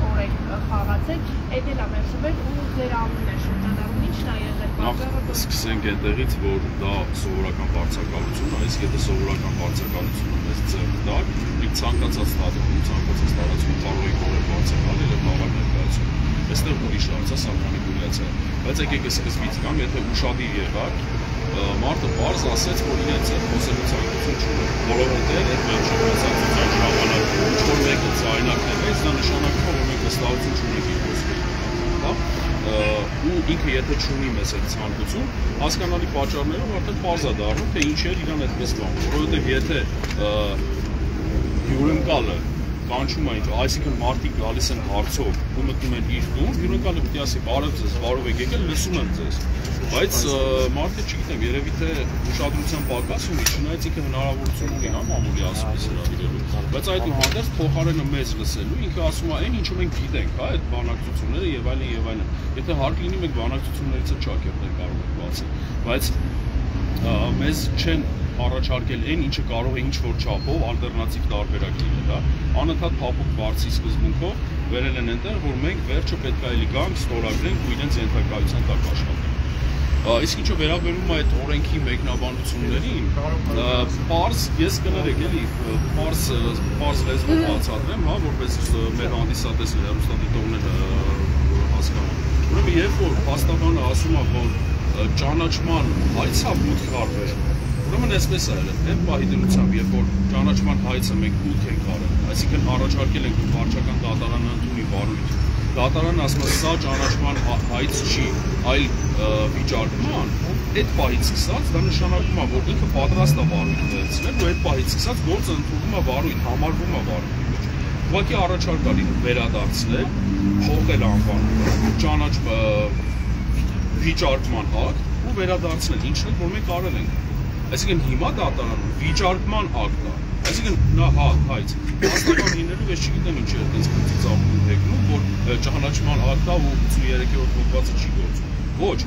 օրենք խաղացեք, այդ էլ ամենշվել ու ձեր անունն է շրջանառում, ինչն է եղել պատճառը։ Սկսենք այդտեղից, որ դա սովորական բարձրակալություն է, իսկ եթե սովորական բարձրակալությունը մեզ ձեռք տար, մենք ցանկացած տարածքում, ցանկացած տարածքում կարող ենք օրը բարձրակալել եւ խաղալ ներկայացում։ Այստեղ ուրիշ հարց է սահմանի գույնացը, բայց եկեք սկզբից կամ եթե ուշադիր եղաք, մարդը բարձ ասեց, որ իրենց այդ խոսելու ցանկություն չունի, որովհետեւ այդ վերջնացածության ժամանակ որ մեկը ձայնակներ է, դա նշանակում է, որ մենք վստահություն չունենք իր խոսքի, հա? Ու ինքը եթե չունի մեզ այդ ցանկություն, հասկանալի պատճառներով արդեն բարձ է դառնում, թե ինչ է իրան այդպես բան, որովհետեւ եթե հյուրընկալը կանչում է, այսինքն մարդիկ գալիս են հարցով ու մտնում են իր տուն, հյուրընկալը պետք է ասի բարև ձեզ, բարով եք եկել, լսում եմ ձեզ, բայց մարդը չգիտեմ, երևի թե ուշադրության պակաս ունի, չնայած ինքը հնարավորություն ունի հա մամուլի ասումից հրավիրելու, բայց այդուհանդերձ փոխարենը մեզ լսելու, ինքը ասում է այն ինչը մենք գիտենք, հա, այդ բանակցությունները եւ այլն եւ այլն, եթե հարկ լինի մենք բանակցություններից չակերտներ կարող ենք բացել, բայց մեզ չեն առաջարկել այն, ինչը կարող է ինչ-որ չափով ալտերնատիվ տարբերակ լինել, հա, անընդհատ փափուկ բարձի սկզբունքով վերել են այնտեղ, որ մենք վերջը պետք է էլի գանք, ստորագրենք ու իրենց ենթակայության տակ աշխատենք։ Իսկ ինչը վերաբերում է այդ օրենքի մեկնաբանություններին, պարզ ես կներեք էլի, պարզ լեզվով բացատրեմ, հա, որպես մեր հանդիսատեսը հեռուստադիտողներ հասկանան։ Ուրեմն երբ որ փաստաբանը ասում է, որ ճանաչման հայց է մուտք արվել, ուրեմն այսպես է եղել, այն պահի դրությամբ, երբ որ ճանաչման հայցը մենք մուտք ենք արել, այսինքն առաջարկել ենք վարչական դատարանը ընդունի վարույթ, դատարանը ասում է սա ճանաչման հայց չի, այլ վիճարկման, այդ պահից սկսած դա նշանակում է, որ ինքը պատրաստ է վարույթ վերցնել ու այդ պահից սկսած գործը ընդունվում է վարույթ, համարվում է վարույթի մեջ։ Ուղղակի առաջարկ է վերադարձնել, փոխել անվանումը, վիճարկման ակտ ու վերադարձնել, ինչն է, որ մենք արել ենք։ Այսինքն հիմա դատարանում վիճարկման ակտ է, այսինքն նա հայց, հաստատան լինելու ես չգիտեմ ինչ է այդպես քրծի ծաղկում հեգնում, որ ճանաչման ակտ է ու 53-րդ հոդվածը չի գործում։ Ոչ,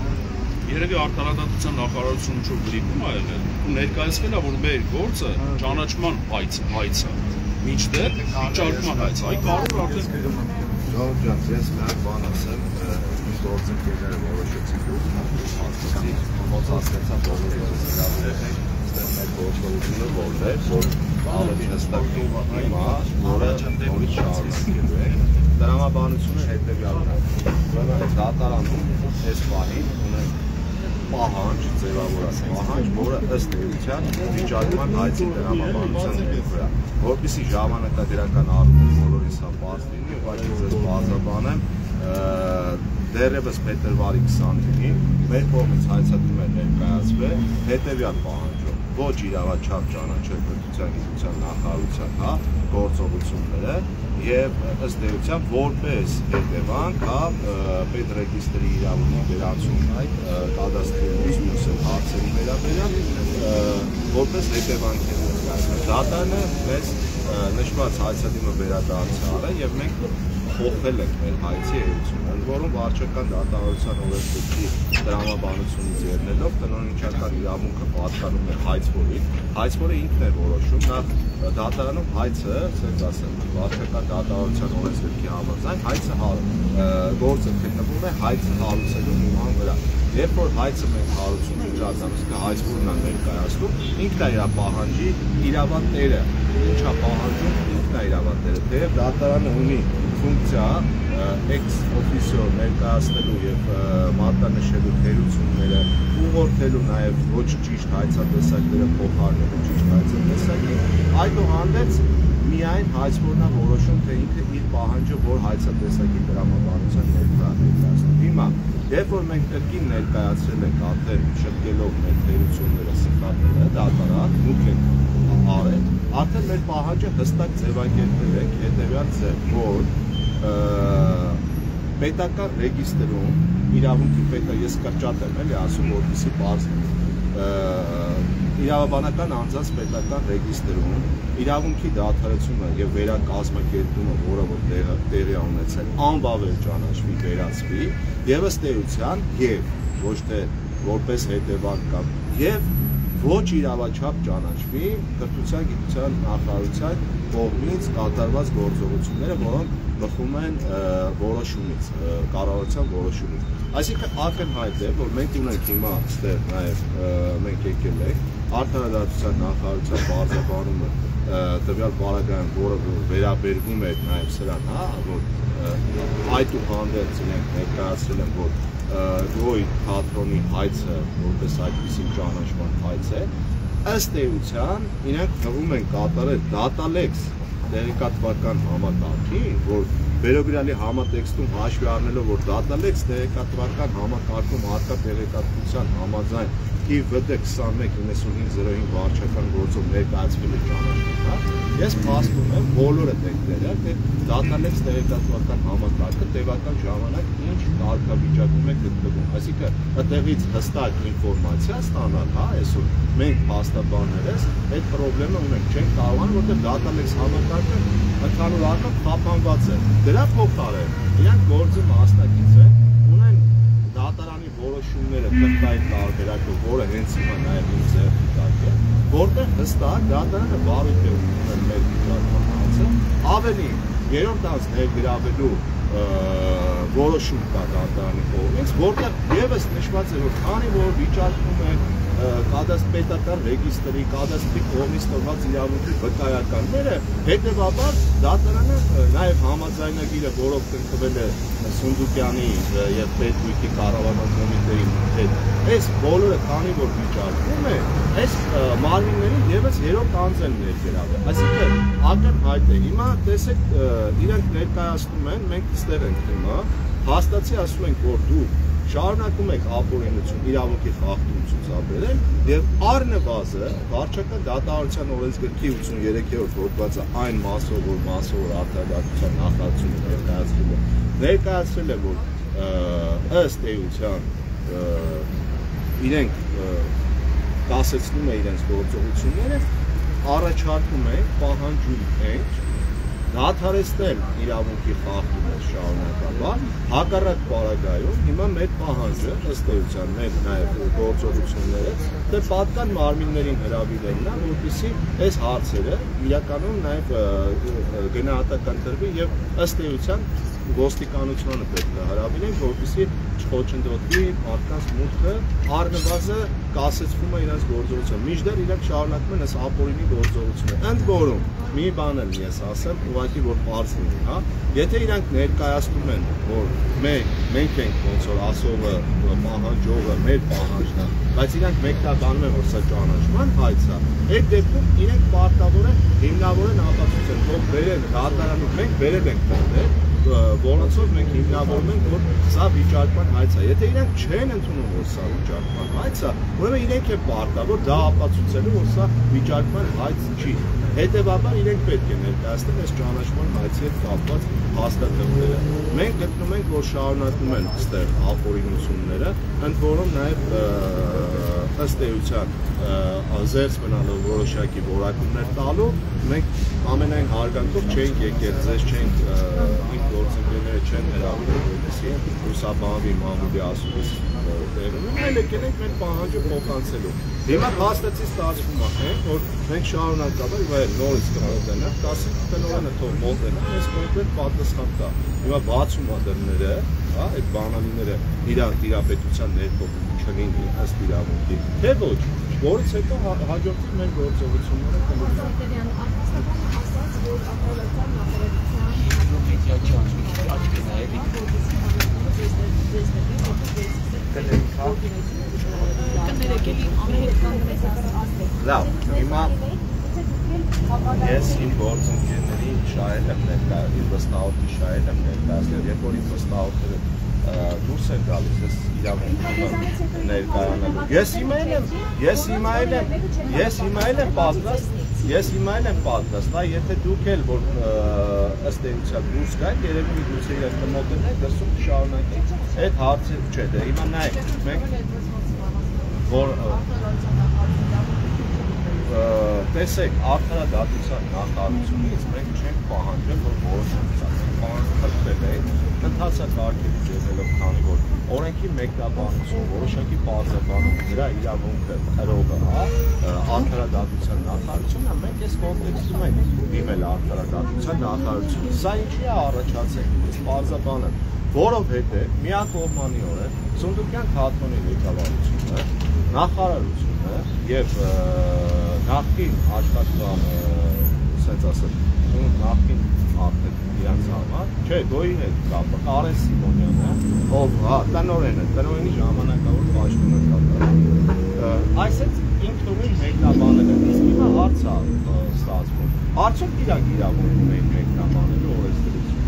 երևի արդարադատության նախարարությունը ինչ-որ գրիպում է եղել ու ներկայացվել է, որ մեր գործը ճանաչման հայց է, մինչդեռ վիճարկման հայց, այ կարող արդեն Ժողով ջան, ես միակ բան ասեմ, գործընկերները որոշեցին մոծացնեցան բոլորից հրավիրել ստեղ մեր գործողությունը որներ, որ ավելի հստակ հիմա, որը նորից շարունակելու է, տրամաբանությունը հետևյալն է, ուրեմն դատարանում այս պահին ունեն պահանջ, ձևավորած պահանջ, որը ըստ էության վիճարկման հայցի տրամաբանության վրա, որպեսզի ժամանակագրական առումով բոլորիս հա պարզ լինի, ուղղակի ձեզ բազաբանեմ, դեռևս փետրվարի 29-ին մեր կողմից հայցատում է ներկայացվել հետևյալ պահանջով, ոչ իրավաչափ ճանաչել պետության գիտության նախարարության հա գործողությունները եւ ըստ էության որպես հետևանք հա պետրեգիստրի իրավունքի վերացում այդ կադաստրի ուսումնասիրել հարցերի վերաբերյալ որպես հետևանք է ներկայացվել։ Դատարանը մեզ նշված հայցադիմը վերադարձել է եւ մենք փոխվել ենք մեր հայցի էությունը, ընդ որում վարչական դատավարության օրենսգրքի տրամաբանությունից ելնելով տնօրինչական իրավունքը պատկանում է հայցվորին, հայցվորը ինքն է որոշում, նախ դատարանում հայցը, ասենք ասեմ, վարչական դատավարության օրենսգրքի համաձայն հայցը գործը գտնվում է հայցը հարուցելու հիման վրա։ Երբ որ հայցը մենք հարուցում ենք իրականացնում, հայցվորն է ներկայացնում, ինքն է իր պահանջի իրավատերը, ինչա պահանջում ինքն է իրավատերը, թեև դատարանը ունի ֆունկցիա ex officio ներկայացնելու եւ մատնանշելու թերությունները, ուղղորդելու նաեւ ոչ ճիշտ հայցատեսակները փոխարինելու ճիշտ հայցատեսակի, այդուհանդերձ միայն հայցվորն է որոշում, թե ինքը իր պահանջը որ հայցատեսակի տրամաբանության ներկայացնում։ Հիմա, երբ որ մենք կրկին ներկայացրել ենք արդեն շտկելով մեր թերությունները սխալները, դատարան, մուտք ենք արել, արդեն մեր պահանջը հստակ ձևակերպել ենք հետևյալ ձև, որ պետական ռեգիստրում իրավունքի պետը ես կրճատ եմ էլի ասում, որպեսզի պարզ իրավաբանական անձանց պետական ռեգիստրում իրավունքի դադարեցումը եւ վերակազմակերպումը, որը որ տեղի ունեցել, անբավեր ճանաչվի, վերացվի եւ ըստ էության եւ ոչ թե որպես հետևանք կամ եւ ոչ իրավաչափ ճանաչվի կրթության գիտության նախարարության կողմից կատարված գործողությունները, որոնք բխում են որոշումից, կառավարության որոշումից։ Այսինքն ակնհայտ է, որ մենք ունենք հիմա այստեղ նաև մենք եկել ենք արդարադատության նախարարության բարձրաբանումը տվյալ պարագայում, որը վերաբերվում է նաև սրան, որ այդուհանդերձ իրենք ներկայացրել են, որ Գոյ թատրոնի հայցը, որպես այդպիսի ճանաչման հայց է, ըստ էության իրենք թվում են կատարել դատալեքս տեղեկատվական համակարգին, որ վերոգրյալի համատեքստում հաշվի առնելով, որ դատալեքս տեղեկատվական համակարգում արկա տեղեկատվության համաձայն ԻՎԴ 219505 վարչական գործով ներկայացվել է ճանաչումը, ես փաստում եմ բոլորը տեքները, թե դատալեքս տեղեկատվական համակարգը տևական ժամանակ ինչ կարգավիճակում է գտնվում։ Այսինքն այդտեղից հստակ ինֆորմացիա ստանալ, այսօր մենք փաստաբաններս այդ խնդրը ունենք, չենք կարողանում, որտեղ դատալեքս համակարգը ընդհանուր առմամբ խափանված է։ Դրա փոխարեն իրանք գործի մասնակից են, ունեն դատարանի որոշումները թղթային տարբերակով, որը հենց հիմա նաև ինձ ձեռք է, որտեղ հստակ դատարանը բարույթ է ունենում մեր վիճակման հարցը, ավելի երրորդ անձ ներգրավելու որոշում կա դատարանի կողմից, որտեղ ևս նշված է, որ քանի որ վիճակվում է կադաստրի ռեգիստրի, կադաստրի կողմից տրված իրավունքի վկայականները, հետևաբար դատարանը նաև համաձայնագիրը, որով կնքվել է Սունդուկյանի եւ Պետգույքի կառավարման կոմիտեի հետ, այս բոլորը քանի որ վիճակվում է, այս մարմիններին եւս երրորդ անձ են ներգրավել։ Այսինքն ակնհայտ է, հիմա տեսեք իրենք ներկայացնում են, մենք ստեղ ենք հիմա, հաստատի ասում ենք, որ դու շարունակում եք ապօրինություն, իրավունքի խախտում ցուցաբերել եւ առնվազն վարչական դատավարության օրենսգրքի 83-րդ հոդվածը այն մասով, որ մասով արդարադատության նախարարությունը ներկայացրել է, որ ըստ էության իրենք կասեցնում է իրենց գործողությունները, առաջարկում են, պահանջում ենք դադարեցնել իրավունքի խախտումը շարունակաբար, հակառակ պարագայում հիմա մեր պահանջը ըստ էության մեր նաև գործողությունները թե պատկան մարմիններին հրավիրելն է, որպեսզի այս հարցերը իրականում նաև գնահատական տրվի եւ ըստ էության ոստիկանությանը պետք է հրավիրենք, որպեսզի չխոչընդոտվի մարդկանց մուտքը, առնվազն կասեցվում է իրենց գործողությունը, մինչդեռ իրենք շարունակում են այս ապօրինի գործողությունը։ Ընդ որում մի բան էլ ես ասեմ, ուղղակի որ բարձ լինի, եթե իրանք ներկայացնում են, որ մենք ենք ոնց որ ասողը, պահանջողը, մեր պահանջն է, բայց իրանք մեկնաբանում են, որ սա ճանաչման հայց է, այդ դեպքում իրենք պարտավոր են հիմնավորեն ապացուցեն, որ բերեն դատարանում, մենք բերել ենք դեռ որոնցով մենք հիմնավորում ենք, որ սա վիճակման հայց է։ Եթե իրենք չեն ընդունում, որ սա վիճակման հայց է, ուրեմն իրենք են պարտավոր դա ապացուցելու, որ սա վիճակման հայց չի։ Հետևաբար իրենք պետք է ներկայացնեն այս ճանաչման հայցի հետ կապված հաստատումները։ Մենք գտնում ենք, որ շարունակում են այստեղ ապօրինությունները, ընդ որում նաև ըստ էության զերծ մնալով որոշակի որակումներ տալու, մենք ամենայն հարգանքով չենք եկել, ձեզ չենք իմ գործընկերները չեն հրավիրել, որպեսզի լուսաբանվի մամուլի ասուլիս տեղում, այլ եկել ենք մեր պահանջը փոխանցելու։ Հիմա հաստատի ստացվում է, որ մենք շարունակաբար եւ նորից կհանդիպենք, կասենք տնօրենը թող մոտենա, այս կոնկրետ պատասխան տա։ Հիմա բացում է դռները, այդ բանալիները իրանք տիրապետության ներքո չլինի ըստ իրավունքի, թե ոչ, որից հետո հաջորդի մեր գործողությունները կլինեն։ Լավ, հիմա ես իմ գործընկերների շահել եմ ներկայացնել, իմ վստահորդի շահել եմ ներկայացնել, երբ որ իմ վստահորդները դուրս են գալիս, ես իրավունքը ներկայանալու։ Ես հիմա էլ եմ պատրաստ, եթե դուք էլ որ ըստ էության դուրս գաք, երևի դուրս իրենք կմոտենեք, դրսում կշարունակենք, այդ հարցը չէ, դե հիմա նայեք, մենք որ տեսեք, արդարադատության նախարարությունից մենք չենք պահանջել, որ որոշում կա, մենք պահանջել ենք, Ընթացակարգերից ելնելով, քանի որ օրենքի մեկնաբանություն, որոշակի բարձրաբանում դրա իրավունքը քրողը, արդարադատության նախարարությունը, մենք այս կոնտեքստում ենք դիմել արդարադատության նախարարությունը։ Սա ինչի է առաջացել, բարձրաբանը, որովհետև միակողմանիորեն Սունդուկյան թատրոնի ղեկավարությունը, նախարարությունը եւ նախկին աշխատման, ասած ասել, նախկին արդեն իրանց համար, չէ, դոյին հետ կապը, Կարեն Սիմոնյանը, ով տնօրենի ժամանակավոր պաշտոն է կատարում, այսպես ինքնուրույն մեկնաբանել են, իսկ հիմա հարց է ստացվում, արդյոք իրանք իրավունք ունեն մեկնաբանելու օրենսդրություն,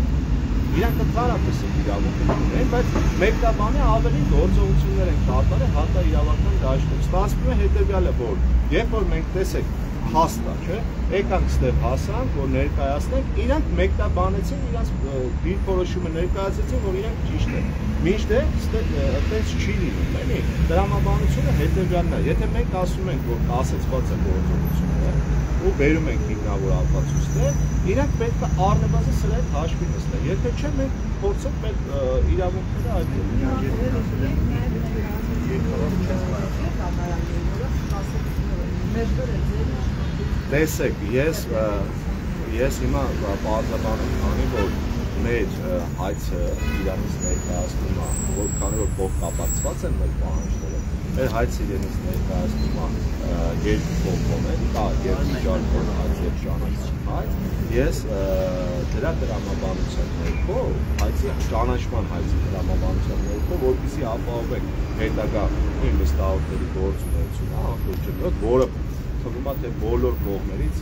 իրանք ընդհանրապես են իրավունք ունեն, բայց մեկնաբանը ավելի գործողություններ են կատարել հակաիրավական դաշտում, ստացվում է հետևյալը, որ երբ որ մենք տեսեք հաստ է, չէ, եկանք ստեղ հասանք, որ ներկայացնենք, իրանք մեկնաբանեցին, իրանք դիրքորոշումը ներկայացեցին, որ իրանք ճիշտ են, մինչդեռ այդպես չի լինում, էլի, տրամաբանությունը հետևյալն է, եթե մենք ասում ենք, որ ասեցված է գործողությունը, ու բերում ենք հիմնավոր ապացույցներ, իրանք պետք է առնվազն սրա հետ հաշվի նստել, եթե չէ, մենք փորձենք մեր իրավունքները Տեսեք, ես հիմա բարձրաբանում քանի որ մեր հայցը իրանից ներկայացնում է, որ քանի որ փոխկապակցված են մեր պահանջները, մեր հայցը իրենից ներկայացնում է երկու կոմպոնենտ, կա երկու ճարպոր հայց եւ ճանաչման հայց, ես դրա տրամաբանության ներքո, հայցի ճանաչման հայցի տրամաբանության ներքո, որպեսզի ապահովենք հետագա վստահությունների գործունեությունը, անկոչելով, որը թվում է թե բոլոր կողմերից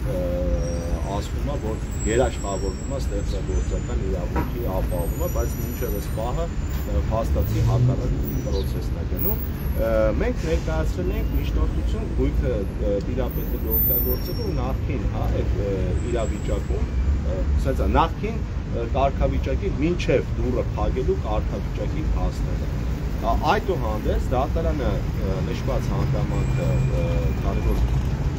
ասվում է, որ երաշխավորվում է ստեղծագործական իրավունքի ապահովումը, բայց մինչև այս պահը փաստացի հակառակ պրոցեսն է գնում։ Մենք ներկայացրել ենք միջնորդություն գույքը տիրապետել օգտագործելու նախքին, այդ իրավիճակում, ասած նախքին կարգավիճակի մինչև դուռը փակելու կարգավիճակի հասնելը։ Այդուհանդերձ դատարանը նշված հանգամանքը, քանի որ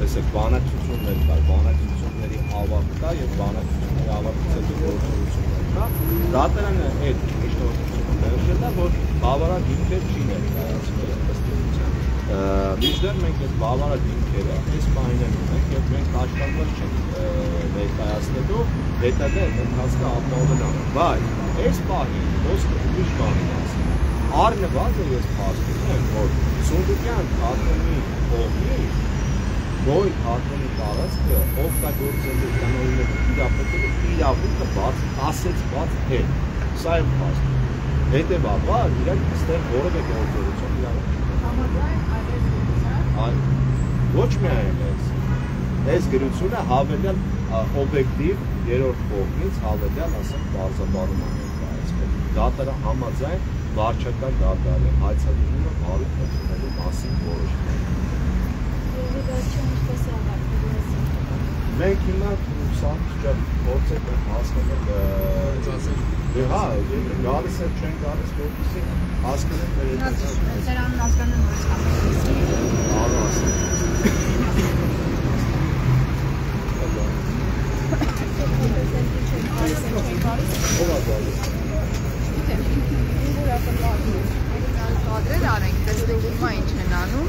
տեսեք բանակցություններ կար, բանակցությունների ավարտ կա եւ բանակցությունների ավարտից հետո գործողություններ կա, դատարանը այդ միջնորդությունը մերժել է, որ բավարար հիմքեր չի ներկայացվել ըստ էության։ Մինչդեռ մենք այդ բավարար հիմքերը այս պահին ունենք եւ մենք աշխատված չենք ներկայացնելու հետագա ընթացքը ապահովելու, բայց այս պահին խոսքը ուրիշ բանի մասին։ Առնվազն ես փաստում եմ, որ Սունդուկյան թատրոնի կողմից Գոյ թատրոնի տարածքը օգտագործելու տնօրինների տիրապետելու իրավունքը ասեցված է։ Սա է փաստը։ Հետևաբար իրանք այստեղ որևէ գործողություն իրավունք ոչ միայն այս գրությունը հավելյալ օբյեկտիվ երրորդ կողմից հավելյալ ասենք բարձրաբանում է ներկայացվել։ Դատարը համաձայն վարչական դատարանի հայցադիմումը բարույթ ընդունելու մասին որոշում է։ Մենք հիմա սա փորձենք հասկանալ, հա, գալիս է, չեն գալիս, որպեսզի հասկանենք Սրանն հասկանան որ կադրեր արենք, տեսնենք հիմա ինչ են անում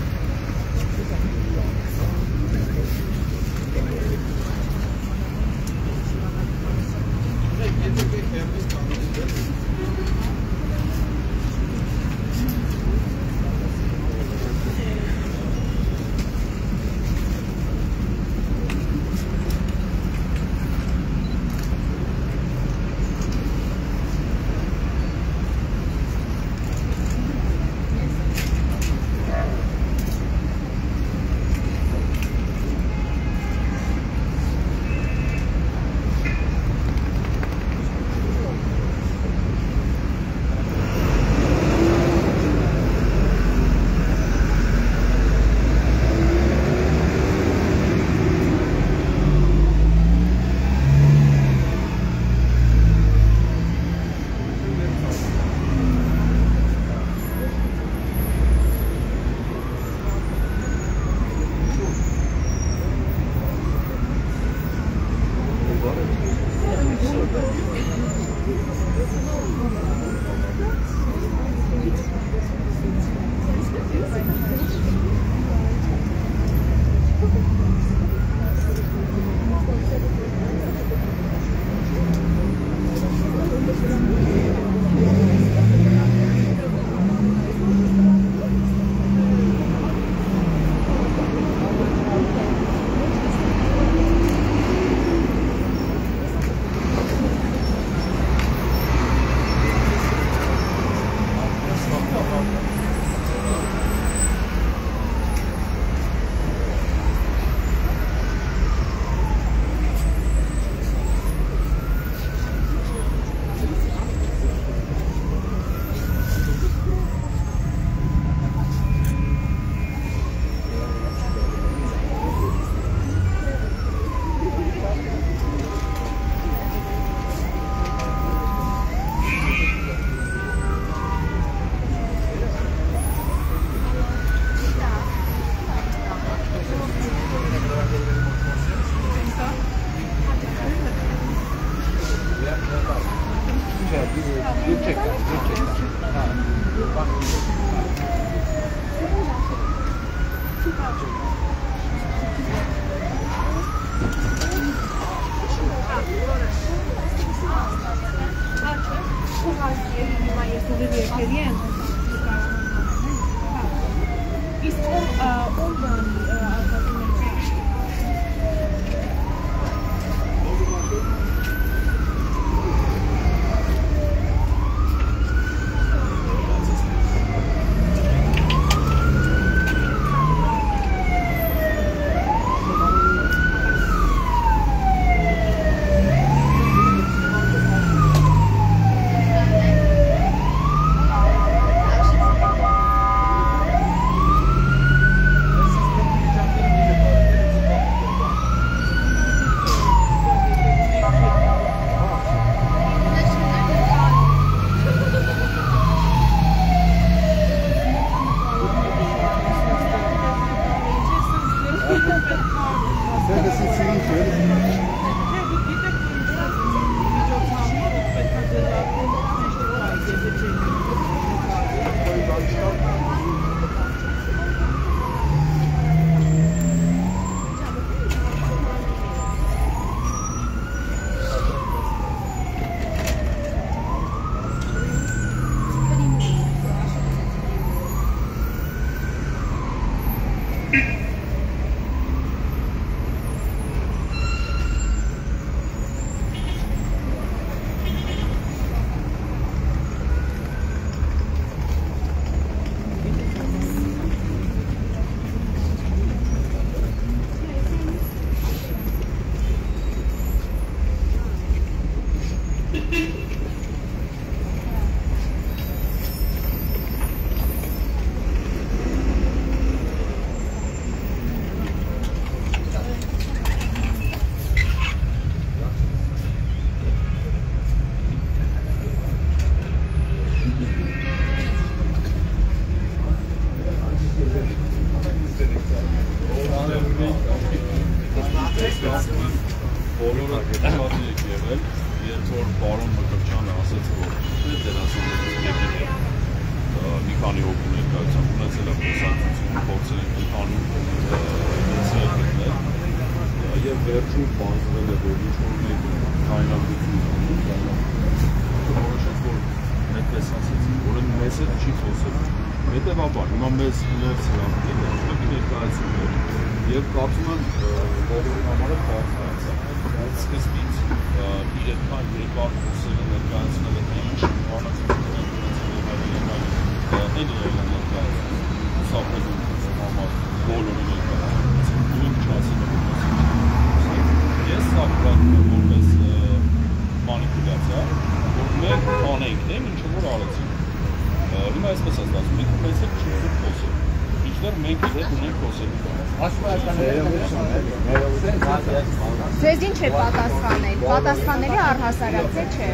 Ձեզ ինչ է պատասխանել, պատասխանելի առհասարակ թե չէ։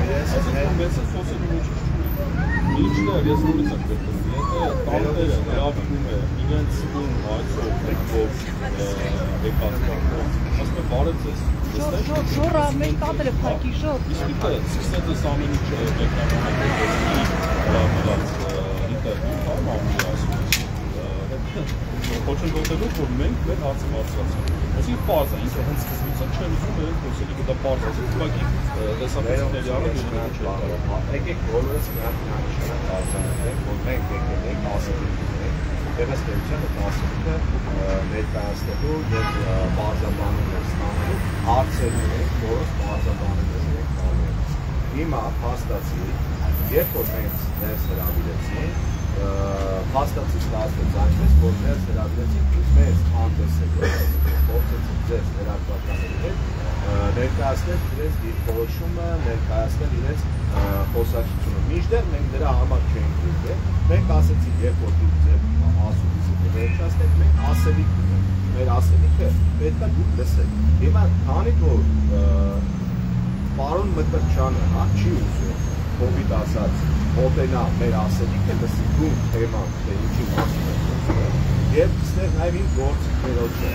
Ինչներ, ես նորից եմ գտնում, եթե տանտերը լավնում է իրենց ում այցով տեկով եկած կարգով, ասում է բարև ձեզ, Ժորա, մեր տատերը պակի ժոր։ իսկ ինքը սկսեց ես ամեն ինչ ինտերվյու կամ ամեն ասում խոչն գոտելով, որ մենք մեր հարցը բարձրացանք։ Այսինքն պարզ է, ինքը հենց սկզբից չեն ուզում մեր խոսել, դա պարզ է, ուղղակի տեսակետների առը դժվար չէ։ Եկեք բոլորս միակ արձանագրենք, որ մենք եկել ենք ասելիքներ, դեռս դեպքերը ասելիքը ներկայացնելու եւ բարձրաբանումներ ստանալու հարցերն են, որոնց բարձրաբանումներ ենք տալու։ Հիմա փաստացի, երբ որ մենք ներս հրավիրեցին, փաստացի ստացվեց այնպես, որ ներս հրավիրեցին մեզ հանդեսել, փորձեցին ձեզ լրատվականների հետ ներկայացնել իրենց դիրքորոշումը, ներկայացնել իրենց խոսակցությունը։ Մինչդեռ մենք դրա համար չենք դիմել, մենք ասեցինք, երբ որ ձեր ասուլիսը վերջացնենք, մենք ասելիք ունենք, մեր ասելիքը պետք է դուք լսեք։ Հիմա քանի որ պարոն Մկրտչյանը չի ուզում կոպիտ ասած օտենա մեր ասելիքը լսի դու թեման, թե ինչի մասին է խոսքը, եւ ստեղ նաեւ ինձ գործիքներով է,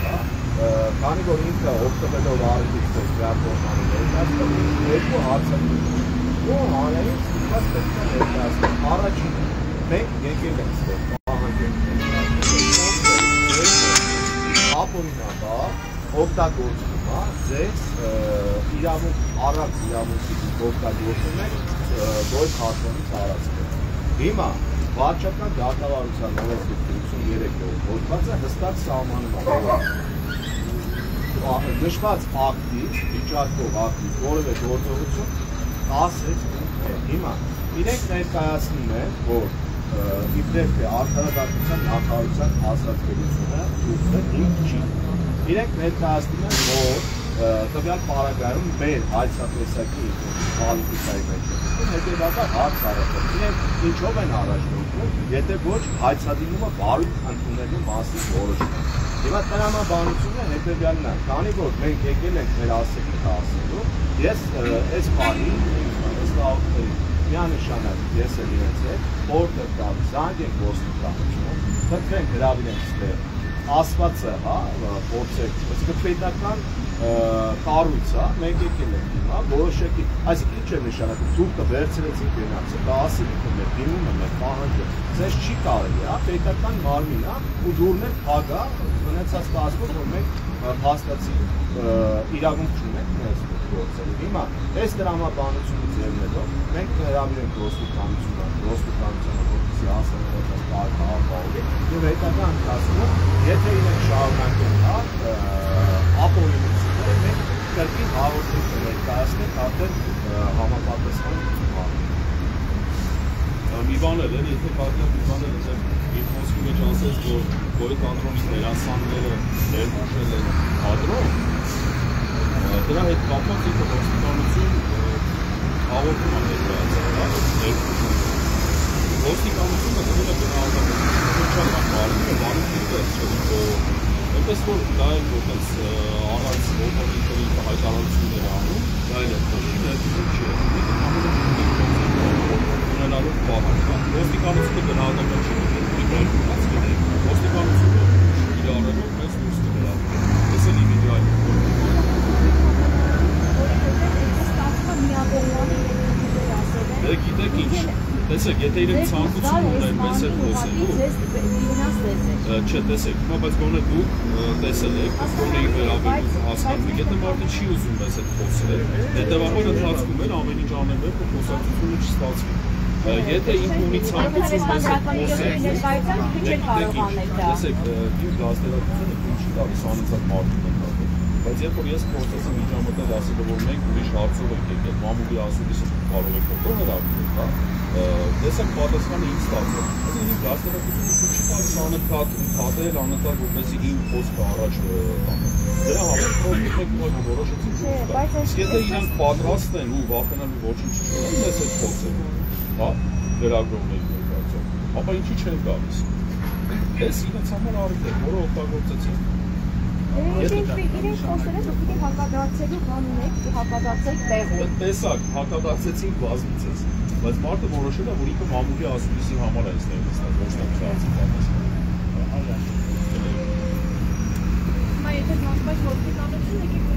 քանի որ ինքը օգտվելով առիթից դրամոնանի ներկայացնում երկու հարցեր ու հանրային ստիպված պետք է ներկայացնել։ Առաջին մենք եկել ենք ստեղ պահանջենք ապօրինաբար օգտագործում է ձեզ իրավունք առանց իրավունքի օգտագործում եք ոչ հաշվոնից տարածքը։ Հիմա վարչական ղեկավարության օրենսգրքի 53-ով հոդվածը հստակ սահմանում է նշված ակտի, վիճարկող ակտի որևէ գործողություն 10 հիմա իրենք ներկայացնում են, որ իբրև թե արդարադատության նախարարության ազատագրությունը ուղղը ինք չի։ Իրենք ներկայացնում են, որ տվյալ պարագայում մեր հայցատեսակի պոլիտիկայի մեջ հետևաբար հարց առել։ Իրենք ինչով են առաջնորդվում, եթե ոչ հայցադիմումը բարույթ ընդունելու մասին որոշում։ Հիմա տրամաբանությունը հետևյալն է, քանի որ մենք եկել ենք մեր ասելիքը ասելու, ես այս բանի միանշանակ ես էլ իրենց հետ որտեղ կա զանգ ենք ոստիկանություն, խնդրենք հրավիրենք ստեղ ասվածը, հա, փորձեք, այսինքն պետական կառույց է, մենք եկել ենք հիմա, որոշակի, այսինքն ինչ է նշանակում, թուղթը վերցրեցինք գնացել, դա ասելիքը մեր դիմումը, մեր պահանջը, ձեզ չի կարելի, հա, պետական մարմին է, ու դուրն էլ փագ է, մնացած կազմով, որ մենք հաստատի իրավունք չունենք մեզ գործելու։ Հիմա այս տրամաբանությունից ելնելով մենք հրավիրենք ոստիկանությունը, որպեսզի հասնենք կարգապահովի եւ հետագա ընթացքում, եթե իրենք շարունակեն ապօրինությունները, մենք կրկին հաղորդում ներկայացնենք արդեն համապատասխան մի բան էլ էր, եթե կարելի մի բան էլ էր, իմ խոսքի մեջ ասեց, որ գոյ կանդրոնի դերասանները ներդրել են կադրում, դրա հետ կապված ինքը ոստիկանություն հաղորդում է ներկայացել, ոստիկանությունը դրել է գնահատական բարիքը, բարիքը այնպես որ դա է որպես առանց ոստիկանությունների հայտարարություններ անում, դա էլ է փոշի ներդրում չի, ունենալով պահանջական։ Ոստիկանությունը գնահատական չի մտնում, ոստիկանությունը իրարելով մեզ դուրս կգրավի։ Ես էլ իդեալ Դե գիտեք ինչ, տեսեք, եթե իրենք ցանկություն ունեն մեզ հետ խոսելու, չէ, տեսեք, հիմա բայց գոնե դուք տեսել եք, գոնե վերաբերում հասկանում, եթե մարդը չի ուզում մեզ հետ խոսել, հետևաբար ընթացքում էլ ամեն ինչ անել է, որ խոսակցությունը չստացվի։ Եթե ինքը ունի ցանկություն մեզ հետ խոսել, տեսեք, իմ գազդերակցությունը դու չի տալիս անընդհատ մարդուն ընդհատել, բայց երբ որ ես փորձեցի միջամտել ասելով, որ մենք ուրիշ հարցով ենք եկել, մամուլի ասուլիսը կարող եք օգտվել հրավիրել, հա, տեսեք պատասխանը ինձ ստացել, այսինքն իմ գազդերակցությունը դու չի տալիս անընդհատ ընդհատել, անընդհատ որպեսզի իմ խոսքը առաջ տանել։ Դրա համար փոխենք մենք որոշեցինք դուրս գալ։ Իսկ եթե իրանք պատրաստ են ու վախենալու ոչինչ չունեն, մեզ հետ խոսելու, հա, լրագրողների ներկայացով, ապա ինչի չեն գալիս։ Ես իրենց համար առիթ է, որը օգտագործեցին։ Իրենք խոսել են, որ հակադարձելու բան ունեք ու հակադարձեք տեղում։ Տեսակ, հակադարձեցինք բազմիցս, բայց մարդը որոշել է, որ ինքը մամուլի ասուլիսի համար է այստեղ նստած, ոչ թե քրացի պատասխան։ Հիմա եթե մամուլի ոստիկանությունը եկեք